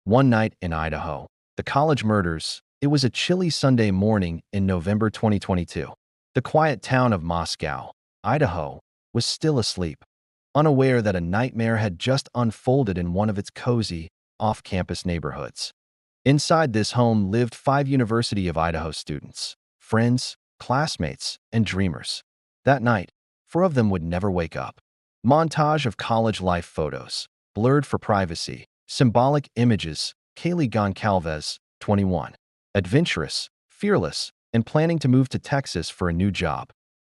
One night in Idaho, the college murders. It was a chilly Sunday morning in November 2022. The quiet town of Moscow, Idaho, was still asleep, unaware that a nightmare had just unfolded in one of its cozy, off-campus neighborhoods. Inside this home lived 5 University of Idaho students, friends, classmates, and dreamers. That night, 4 of them would never wake up. Montage of college life photos, blurred for privacy, symbolic images. Kaylee Goncalves, 21. Adventurous, fearless, and planning to move to Texas for a new job.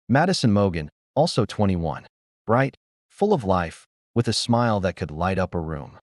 Madison Mogan, also 21. Bright, full of life, with a smile that could light up a room.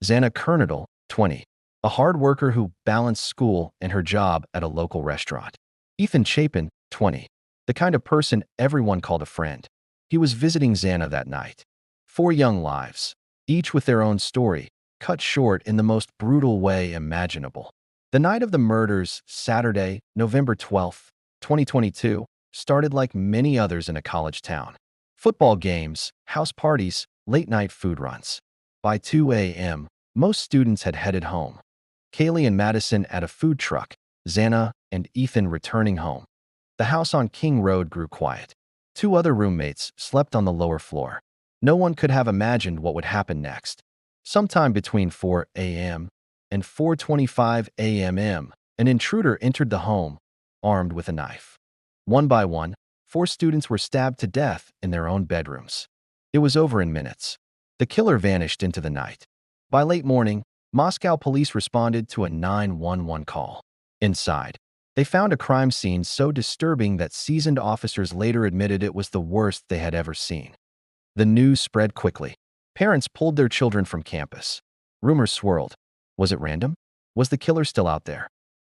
Xana Kernadal, 20. A hard worker who balanced school and her job at a local restaurant. Ethan Chapin, 20. The kind of person everyone called a friend. He was visiting Xana that night. 4 young lives, each with their own story, cut short in the most brutal way imaginable. The night of the murders, Saturday, November 12, 2022, started like many others in a college town. Football games, house parties, late-night food runs. By 2 a.m., most students had headed home. Kaylee and Madison at a food truck, Xana and Ethan returning home. The house on King Road grew quiet. 2 other roommates slept on the lower floor. No one could have imagined what would happen next. Sometime between 4 a.m. and 4:25 a.m., an intruder entered the home, armed with a knife. One by one, 4 students were stabbed to death in their own bedrooms. It was over in minutes. The killer vanished into the night. By late morning, Moscow police responded to a 911 call. Inside, they found a crime scene so disturbing that seasoned officers later admitted it was the worst they had ever seen. The news spread quickly. Parents pulled their children from campus. Rumors swirled. Was it random? Was the killer still out there?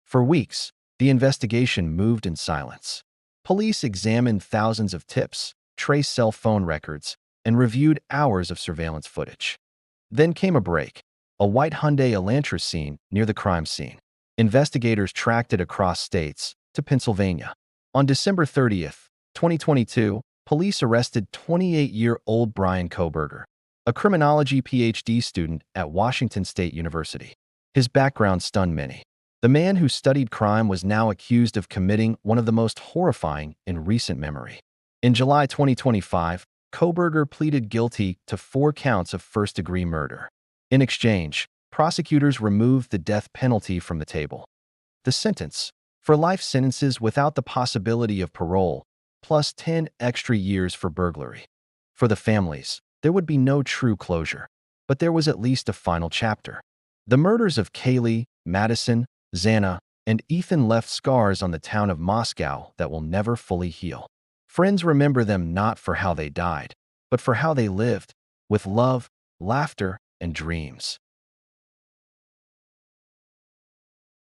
For weeks, the investigation moved in silence. Police examined thousands of tips, traced cell phone records, and reviewed hours of surveillance footage. Then came a break. A white Hyundai Elantra seen near the crime scene. Investigators tracked it across states to Pennsylvania. On December 30th, 2022, police arrested 28-year-old Brian Koberger, a criminology PhD student at Washington State University. His background stunned many. The man who studied crime was now accused of committing one of the most horrifying in recent memory. In July 2025, Koberger pleaded guilty to 4 counts of first-degree murder. In exchange, prosecutors removed the death penalty from the table. The sentence, for life sentences without the possibility of parole, plus 10 extra years for burglary. For the families, there would be no true closure, but there was at least a final chapter. The murders of Kaylee, Madison, Xana, and Ethan left scars on the town of Moscow that will never fully heal. Friends remember them not for how they died, but for how they lived, with love, laughter, and dreams.